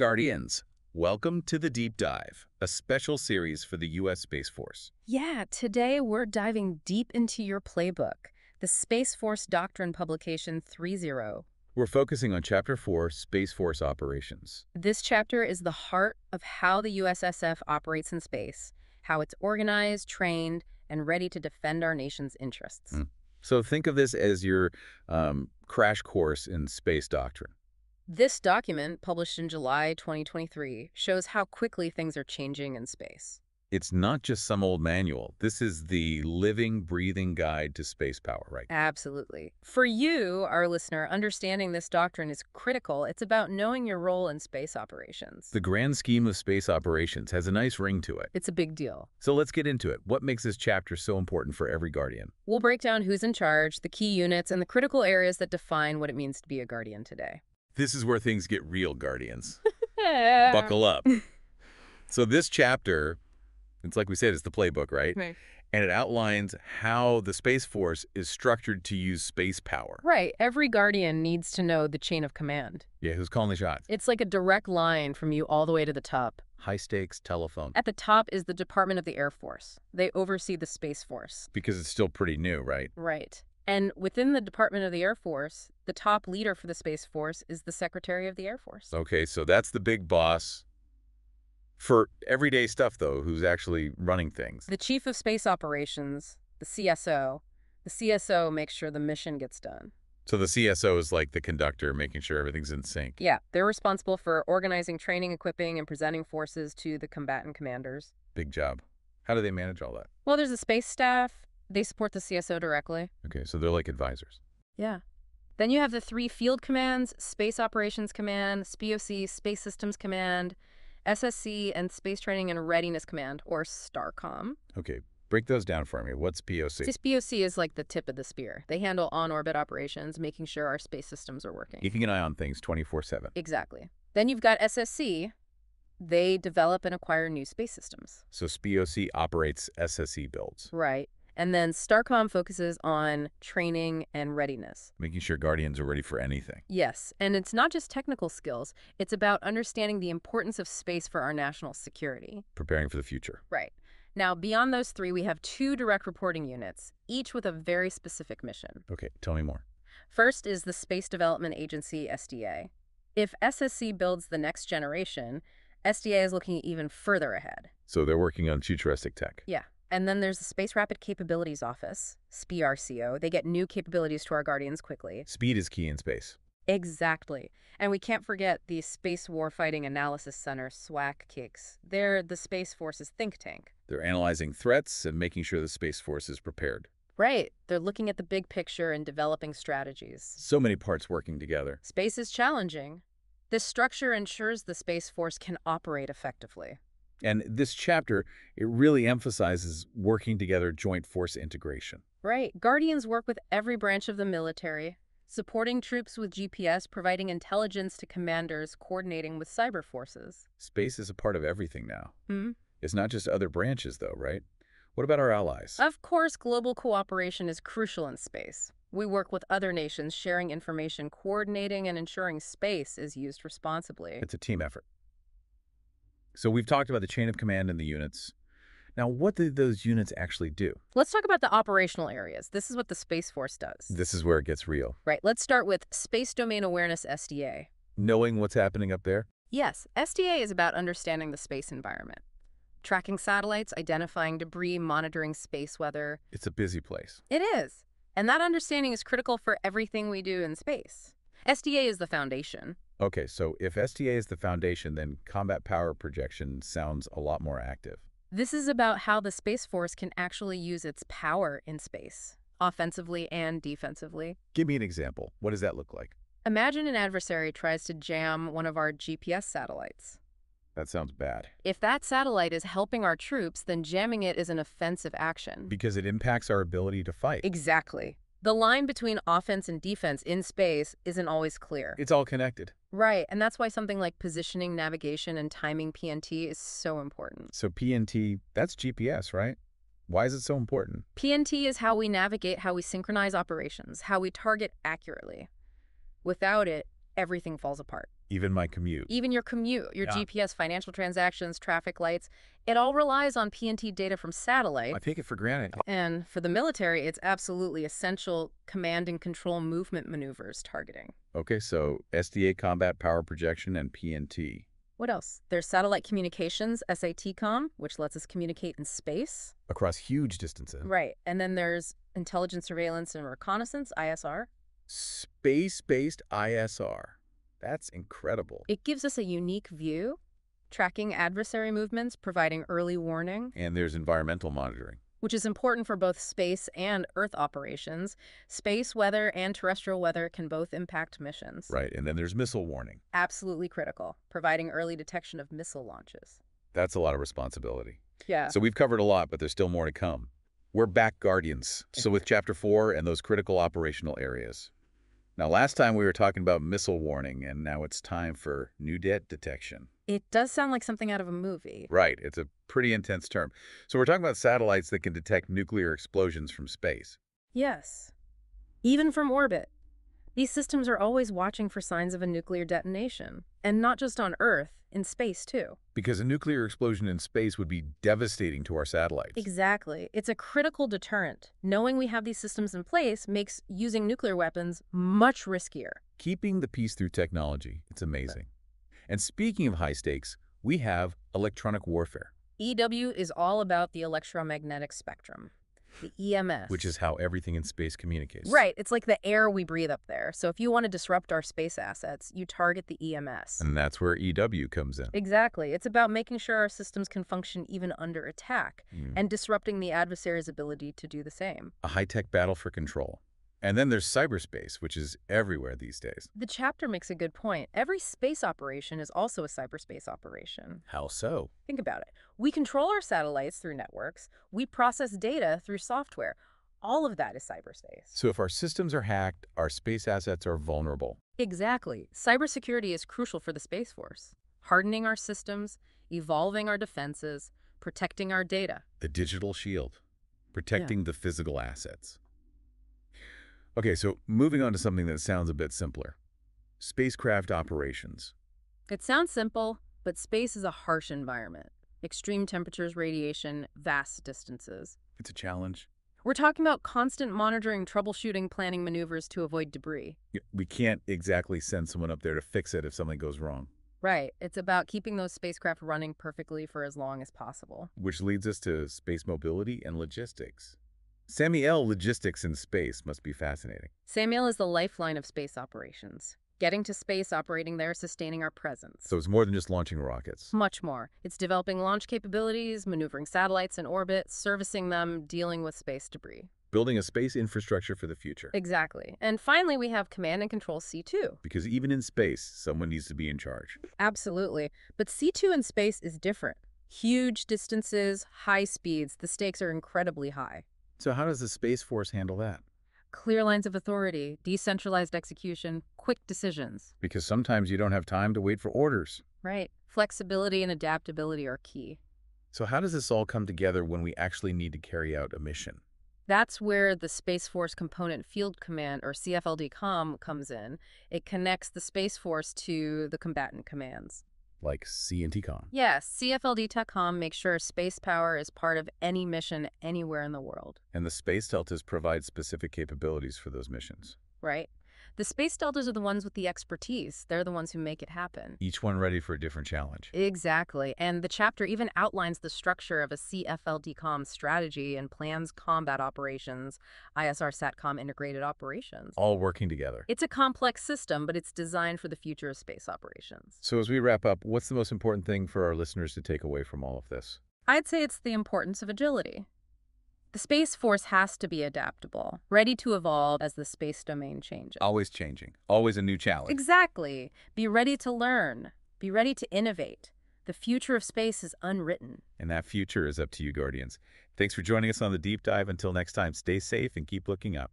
Guardians, welcome to the Deep Dive, a special series for the U.S. Space Force. Yeah, today we're diving deep into your playbook, the Space Force Doctrine Publication 3.0. We're focusing on Chapter 4, Space Force Operations. This chapter is the heart of how the USSF operates in space, how it's organized, trained, and ready to defend our nation's interests. So think of this as your crash course in space doctrine. This document, published in July 2023, shows how quickly things are changing in space. It's not just some old manual. This is the living, breathing guide to space power, right? Absolutely. For you, our listener, understanding this doctrine is critical. It's about knowing your role in space operations. The grand scheme of space operations has a nice ring to it. It's a big deal. So let's get into it. What makes this chapter so important for every Guardian? We'll break down who's in charge, the key units, and the critical areas that define what it means to be a Guardian today. This is where things get real, Guardians. Buckle up. So this chapter, it's like we said, it's the playbook, right? Right. And it outlines how the Space Force is structured to use space power. Right. Every Guardian needs to know the chain of command. Yeah, who's calling the shots? It's like a direct line from you all the way to the top. High-stakes telephone. At the top is the Department of the Air Force. They oversee the Space Force. Because it's still pretty new, right? Right. And within the Department of the Air Force, the top leader for the Space Force is the Secretary of the Air Force. Okay, so that's the big boss. For everyday stuff, though, who's actually running things? The Chief of Space Operations, the CSO. The CSO makes sure the mission gets done. So the CSO is like the conductor, making sure everything's in sync. Yeah, they're responsible for organizing training, equipping, and presenting forces to the combatant commanders. Big job. How do they manage all that? Well, there's a space staff. They support the CSO directly. Okay, so they're like advisors. Yeah. Then you have the three field commands, Space Operations Command, SPOC, Space Systems Command, SSC, and Space Training and Readiness Command, or STARCOM. Okay, break those down for me. What's POC? See, SPOC is like the tip of the spear. They handle on-orbit operations, making sure our space systems are working. Keeping an eye on things 24/7. Exactly. Then you've got SSC. They develop and acquire new space systems. So SPOC operates SSE builds. Right. And then STARCOM focuses on training and readiness. Making sure Guardians are ready for anything. Yes, and it's not just technical skills. It's about understanding the importance of space for our national security. Preparing for the future. Right. Now, beyond those three, we have two direct reporting units, each with a very specific mission. Okay, tell me more. First is the Space Development Agency, SDA. If SSC builds the next generation, SDA is looking even further ahead. So they're working on futuristic tech. Yeah. And then there's the Space Rapid Capabilities Office, SPRCO. They get new capabilities to our Guardians quickly. Speed is key in space. Exactly. And we can't forget the Space Warfighting Analysis Center, SWAC KICS. They're the Space Force's think tank. They're analyzing threats and making sure the Space Force is prepared. Right. They're looking at the big picture and developing strategies. So many parts working together. Space is challenging. This structure ensures the Space Force can operate effectively. And this chapter, it really emphasizes working together, joint force integration. Right. Guardians work with every branch of the military, supporting troops with GPS, providing intelligence to commanders, coordinating with cyber forces. Space is a part of everything now. Hmm? It's not just other branches, though, right? What about our allies? Of course, global cooperation is crucial in space. We work with other nations, sharing information, coordinating, and ensuring space is used responsibly. It's a team effort. So we've talked about the chain of command and the units. Now, what do those units actually do? Let's talk about the operational areas. This is what the Space Force does. This is where it gets real. Right. Let's start with Space Domain Awareness, SDA. Knowing what's happening up there? Yes, SDA is about understanding the space environment. Tracking satellites, identifying debris, monitoring space weather. It's a busy place. It is. And that understanding is critical for everything we do in space. SDA is the foundation. Okay, so if SDA is the foundation, then combat power projection sounds a lot more active. This is about how the Space Force can actually use its power in space, offensively and defensively. Give me an example. What does that look like? Imagine an adversary tries to jam one of our GPS satellites. That sounds bad. If that satellite is helping our troops, then jamming it is an offensive action. Because it impacts our ability to fight. Exactly. The line between offense and defense in space isn't always clear. It's all connected. Right, and that's why something like positioning, navigation, and timing PNT is so important. So PNT, that's GPS, right? Why is it so important? PNT is how we navigate, how we synchronize operations, how we target accurately. Without it, everything falls apart. Even my commute. Even your commute, your Yeah. GPS, financial transactions, traffic lights, it all relies on PNT data from satellites. I take it for granted. And for the military, it's absolutely essential command and control movement maneuvers targeting. Okay, so SDA combat power projection and PNT. What else? There's satellite communications, SATCOM, which lets us communicate in space. Across huge distances. Right. And then there's intelligence, surveillance, and reconnaissance, ISR. Space-based ISR. That's incredible. It gives us a unique view, tracking adversary movements, providing early warning, And there's environmental monitoring. which is important for both space and Earth operations. Space weather and terrestrial weather can both impact missions. Right, and then there's missile warning. Absolutely critical, providing early detection of missile launches. That's a lot of responsibility. Yeah. So we've covered a lot, but there's still more to come. We're back, Guardians. So with Chapter 4 and those critical operational areas. Now, last time we were talking about missile warning, and now it's time for new debt detection. It does sound like something out of a movie. Right, it's a pretty intense term. So we're talking about satellites that can detect nuclear explosions from space. Yes. Even from orbit. These systems are always watching for signs of a nuclear detonation. And not just on Earth, in space too. Because a nuclear explosion in space would be devastating to our satellites. Exactly. It's a critical deterrent. Knowing we have these systems in place makes using nuclear weapons much riskier. Keeping the peace through technology, it's amazing. And speaking of high stakes, we have electronic warfare. EW is all about the electromagnetic spectrum, the EMS. Which is how everything in space communicates. Right. It's like the air we breathe up there. So if you want to disrupt our space assets, you target the EMS. And that's where EW comes in. Exactly. It's about making sure our systems can function even under attack and disrupting the adversary's ability to do the same. A high-tech battle for control. And then there's cyberspace, which is everywhere these days. The chapter makes a good point. Every space operation is also a cyberspace operation. How so? Think about it. We control our satellites through networks. We process data through software. All of that is cyberspace. So if our systems are hacked, our space assets are vulnerable. Exactly. Cybersecurity is crucial for the Space Force. Hardening our systems, evolving our defenses, protecting our data. The digital shield. Protecting the physical assets. Okay, so moving on to something that sounds a bit simpler. Spacecraft operations. It sounds simple, but space is a harsh environment. Extreme temperatures, radiation, vast distances. It's a challenge. We're talking about constant monitoring, troubleshooting, planning maneuvers to avoid debris. We can't exactly send someone up there to fix it if something goes wrong. Right. It's about keeping those spacecraft running perfectly for as long as possible. Which leads us to space mobility and logistics. Samuel, logistics in space must be fascinating. Samuel is the lifeline of space operations. Getting to space, operating there, sustaining our presence. So it's more than just launching rockets. Much more. It's developing launch capabilities, maneuvering satellites in orbit, servicing them, dealing with space debris. Building a space infrastructure for the future. Exactly. And finally, we have command and control C2. Because even in space, someone needs to be in charge. Absolutely. But C2 in space is different. Huge distances, high speeds. The stakes are incredibly high. So how does the Space Force handle that? Clear lines of authority, decentralized execution, quick decisions. Because sometimes you don't have time to wait for orders. Right. Flexibility and adaptability are key. So how does this all come together when we actually need to carry out a mission? That's where the Space Force Component Field Command, or CFLD-COM, comes in. It connects the Space Force to the combatant commands. Like C&TCOM. Yes, CFLD-COM makes sure space power is part of any mission anywhere in the world. And the Space Deltas provide specific capabilities for those missions. Right. The Space Deltas are the ones with the expertise. They're the ones who make it happen. Each one ready for a different challenge. Exactly. And the chapter even outlines the structure of a CFLD-COM strategy and plans combat operations, ISR SATCOM integrated operations. All working together. It's a complex system, but it's designed for the future of space operations. So as we wrap up, what's the most important thing for our listeners to take away from all of this? I'd say it's the importance of agility. The Space Force has to be adaptable, ready to evolve as the space domain changes. Always changing. Always a new challenge. Exactly. Be ready to learn. Be ready to innovate. The future of space is unwritten. And that future is up to you, Guardians. Thanks for joining us on the deep dive. Until next time, stay safe and keep looking up.